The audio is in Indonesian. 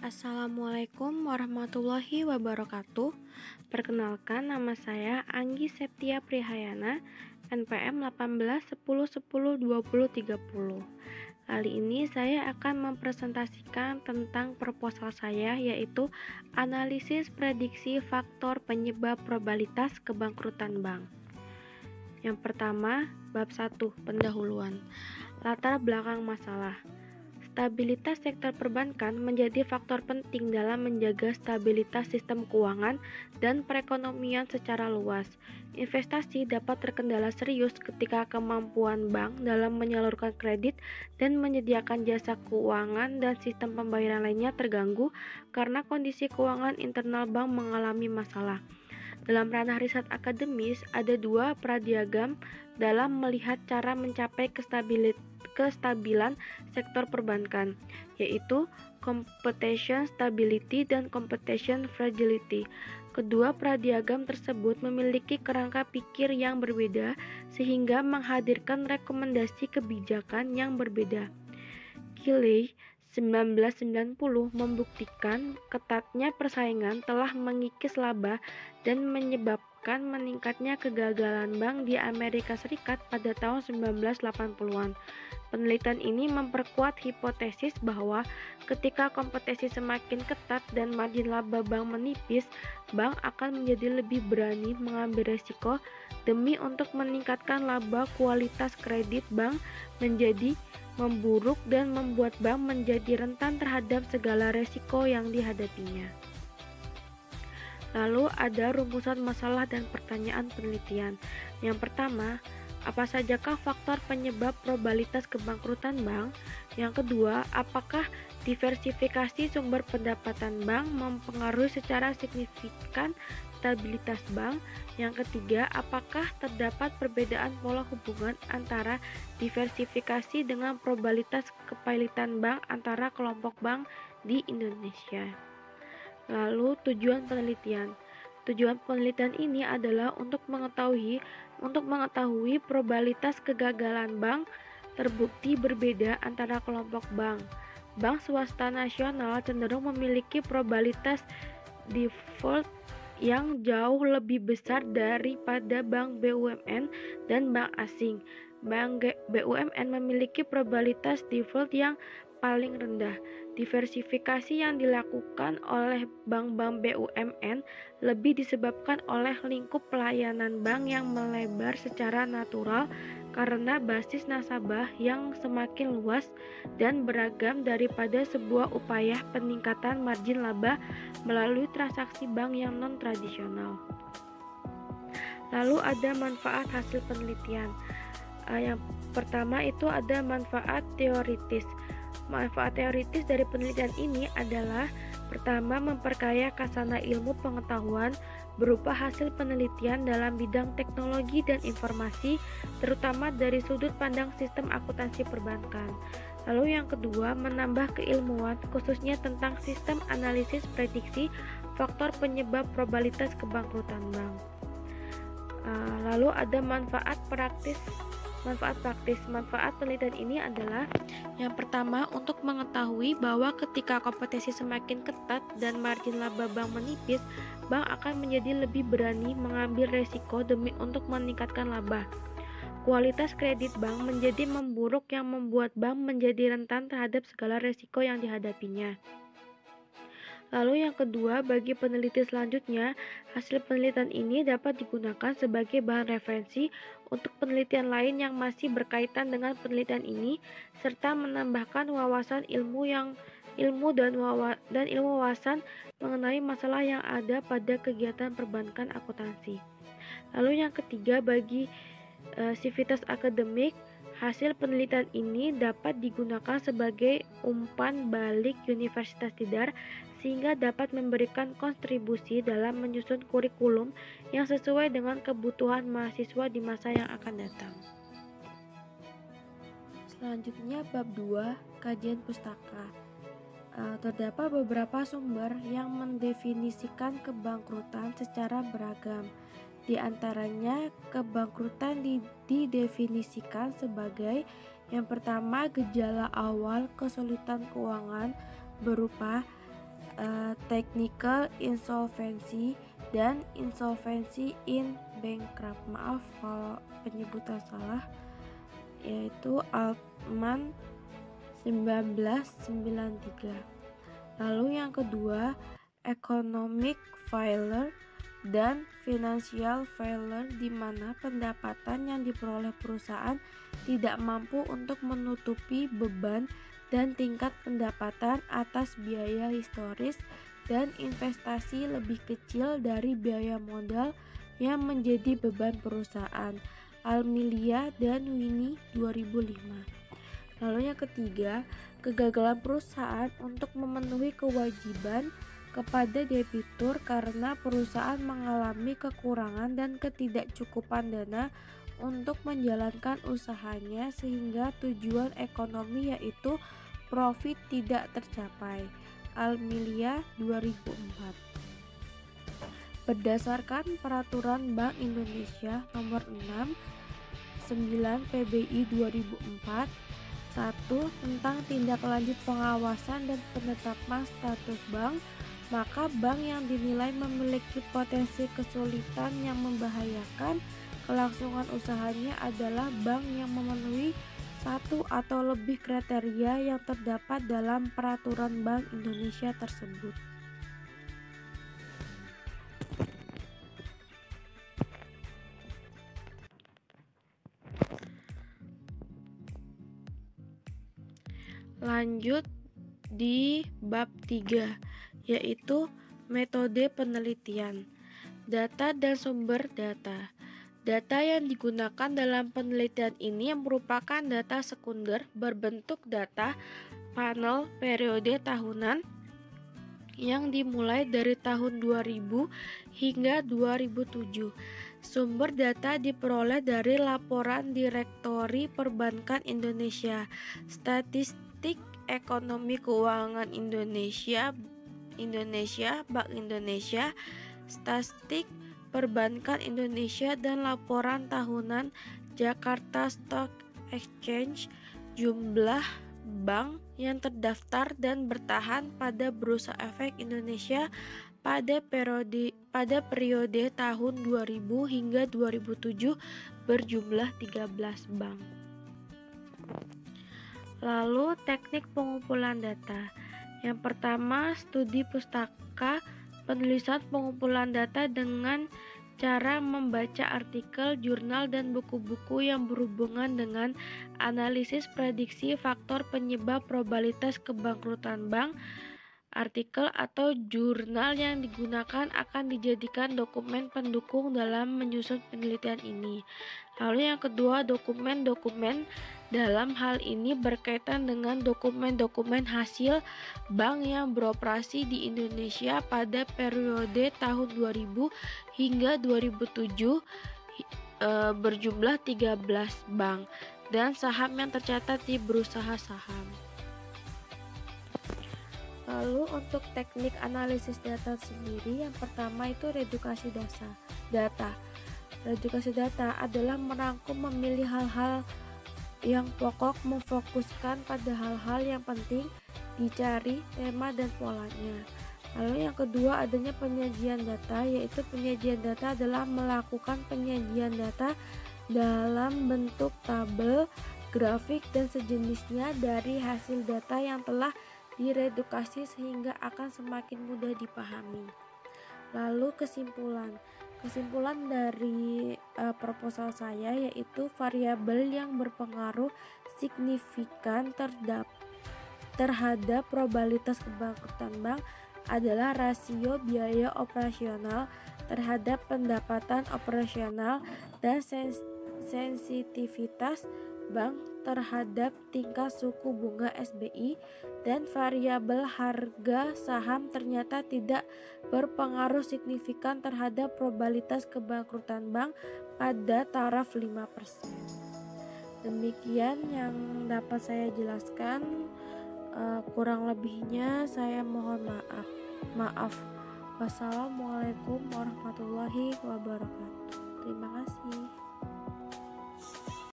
Assalamualaikum warahmatullahi wabarakatuh. Perkenalkan, nama saya Anggi Septia Prihayana, NPM 18 10 10 20 30. Kali ini saya akan mempresentasikan tentang proposal saya, yaitu analisis prediksi faktor penyebab probabilitas kebangkrutan bank. Yang pertama, bab 1, pendahuluan. Latar belakang masalah. Stabilitas sektor perbankan menjadi faktor penting dalam menjaga stabilitas sistem keuangan dan perekonomian secara luas. Investasi dapat terkendala serius ketika kemampuan bank dalam menyalurkan kredit dan menyediakan jasa keuangan dan sistem pembayaran lainnya terganggu karena kondisi keuangan internal bank mengalami masalah. Dalam ranah riset akademis, ada dua pradiagram dalam melihat cara mencapai kestabilan sektor perbankan, yaitu competition stability dan competition fragility. Kedua pradiagram tersebut memiliki kerangka pikir yang berbeda sehingga menghadirkan rekomendasi kebijakan yang berbeda. Gilley 1990 membuktikan ketatnya persaingan telah mengikis laba dan menyebabkan meningkatnya kegagalan bank di Amerika Serikat pada tahun 1980-an. Penelitian ini memperkuat hipotesis bahwa ketika kompetisi semakin ketat dan margin laba bank menipis, bank akan menjadi lebih berani mengambil risiko demi untuk meningkatkan laba. Kualitas kredit bank menjadi memburuk dan membuat bank menjadi rentan terhadap segala resiko yang dihadapinya. Lalu ada rumusan masalah dan pertanyaan penelitian. Yang pertama, apa sajakah faktor penyebab probabilitas kebangkrutan bank? Yang kedua, apakah diversifikasi sumber pendapatan bank mempengaruhi secara signifikan stabilitas bank? Yang ketiga, apakah terdapat perbedaan pola hubungan antara diversifikasi dengan probabilitas kepailitan bank antara kelompok bank di Indonesia? Lalu tujuan penelitian. Tujuan penelitian ini adalah untuk mengetahui probabilitas kegagalan bank terbukti berbeda antara kelompok bank. Bank swasta nasional cenderung memiliki probabilitas default yang jauh lebih besar daripada bank BUMN dan bank asing. Bank BUMN memiliki probabilitas default yang paling rendah. Diversifikasi yang dilakukan oleh bank-bank BUMN lebih disebabkan oleh lingkup pelayanan bank yang melebar secara natural karena basis nasabah yang semakin luas dan beragam daripada sebuah upaya peningkatan margin laba melalui transaksi bank yang non-tradisional. Lalu ada manfaat hasil penelitian. Yang pertama itu ada manfaat teoritis. Manfaat teoritis dari penelitian ini adalah pertama, memperkaya khazanah ilmu pengetahuan berupa hasil penelitian dalam bidang teknologi dan informasi, terutama dari sudut pandang sistem akuntansi perbankan. Lalu yang kedua, menambah keilmuan khususnya tentang sistem analisis prediksi faktor penyebab probabilitas kebangkrutan bank. Lalu ada manfaat praktis. Manfaat penelitian ini adalah yang pertama, untuk mengetahui bahwa ketika kompetisi semakin ketat dan margin laba bank menipis, bank akan menjadi lebih berani mengambil resiko demi untuk meningkatkan laba. Kualitas kredit bank menjadi memburuk yang membuat bank menjadi rentan terhadap segala resiko yang dihadapinya. Lalu yang kedua, bagi peneliti selanjutnya, hasil penelitian ini dapat digunakan sebagai bahan referensi untuk penelitian lain yang masih berkaitan dengan penelitian ini, serta menambahkan wawasan ilmu dan ilmu wawasan mengenai masalah yang ada pada kegiatan perbankan akuntansi. Lalu yang ketiga, bagi sivitas akademik, hasil penelitian ini dapat digunakan sebagai umpan balik Universitas Tidar sehingga dapat memberikan kontribusi dalam menyusun kurikulum yang sesuai dengan kebutuhan mahasiswa di masa yang akan datang. Selanjutnya bab 2, kajian pustaka. Terdapat beberapa sumber yang mendefinisikan kebangkrutan secara beragam. Di antaranya, kebangkrutan didefinisikan sebagai yang pertama, gejala awal kesulitan keuangan berupa technical insolvency dan insolvency in bankrupt. Maaf kalau penyebutan salah, yaitu Altman 1993. Lalu yang kedua, economic failure dan financial failure, di mana pendapatan yang diperoleh perusahaan tidak mampu untuk menutupi beban dan tingkat pendapatan atas biaya historis dan investasi lebih kecil dari biaya modal yang menjadi beban perusahaan. Almilia dan Winnie 2005. Lalu yang ketiga, kegagalan perusahaan untuk memenuhi kewajiban kepada debitur karena perusahaan mengalami kekurangan dan ketidakcukupan dana untuk menjalankan usahanya sehingga tujuan ekonomi yaitu profit tidak tercapai. Almilia 2004. Berdasarkan Peraturan Bank Indonesia Nomor 9 PBI 2004, 1. Tentang tindak lanjut pengawasan dan penetapan status bank, maka bank yang dinilai memiliki potensi kesulitan yang membahayakan kelangsungan usahanya adalah bank yang memenuhi satu atau lebih kriteria yang terdapat dalam Peraturan Bank Indonesia tersebut. Lanjut di bab 3, yaitu metode penelitian, data dan sumber data. Data yang digunakan dalam penelitian ini merupakan data sekunder berbentuk data panel periode tahunan yang dimulai dari tahun 2000 hingga 2007. Sumber data diperoleh dari laporan Direktori Perbankan Indonesia, Statistik Ekonomi Keuangan Indonesia, Bank Indonesia, Statistik Perbankan Indonesia, dan laporan tahunan Jakarta Stock Exchange. Jumlah bank yang terdaftar dan bertahan pada Bursa Efek Indonesia pada periode tahun 2000 hingga 2007 berjumlah 13 bank. Lalu teknik pengumpulan data. Yang pertama, studi pustaka, penulisan pengumpulan data dengan cara membaca artikel, jurnal, dan buku-buku yang berhubungan dengan analisis prediksi faktor penyebab probabilitas kebangkrutan bank. Artikel atau jurnal yang digunakan akan dijadikan dokumen pendukung dalam menyusun penelitian ini. Lalu yang kedua, dokumen-dokumen. Dalam hal ini berkaitan dengan dokumen-dokumen hasil bank yang beroperasi di Indonesia pada periode tahun 2000 hingga 2007 berjumlah 13 bank, dan saham yang tercatat di berusaha saham. Lalu untuk teknik analisis data sendiri, yang pertama itu redukasi data. Redukasi data adalah merangkum, memilih hal-hal yang pokok, memfokuskan pada hal-hal yang penting, dicari tema dan polanya. Lalu yang kedua, adanya penyajian data, yaitu penyajian data adalah melakukan penyajian data dalam bentuk tabel, grafik, dan sejenisnya dari hasil data yang telah diredukasi sehingga akan semakin mudah dipahami. Lalu kesimpulan dari proposal saya yaitu variabel yang berpengaruh signifikan terhadap probabilitas kebangkrutan bank adalah rasio biaya operasional terhadap pendapatan operasional dan sensitivitas bank terhadap tingkat suku bunga SBI, dan variabel harga saham ternyata tidak berpengaruh signifikan terhadap probabilitas kebangkrutan bank pada taraf 5%. Demikian yang dapat saya jelaskan. Kurang lebihnya saya mohon maaf. Wassalamualaikum warahmatullahi wabarakatuh. Terima kasih.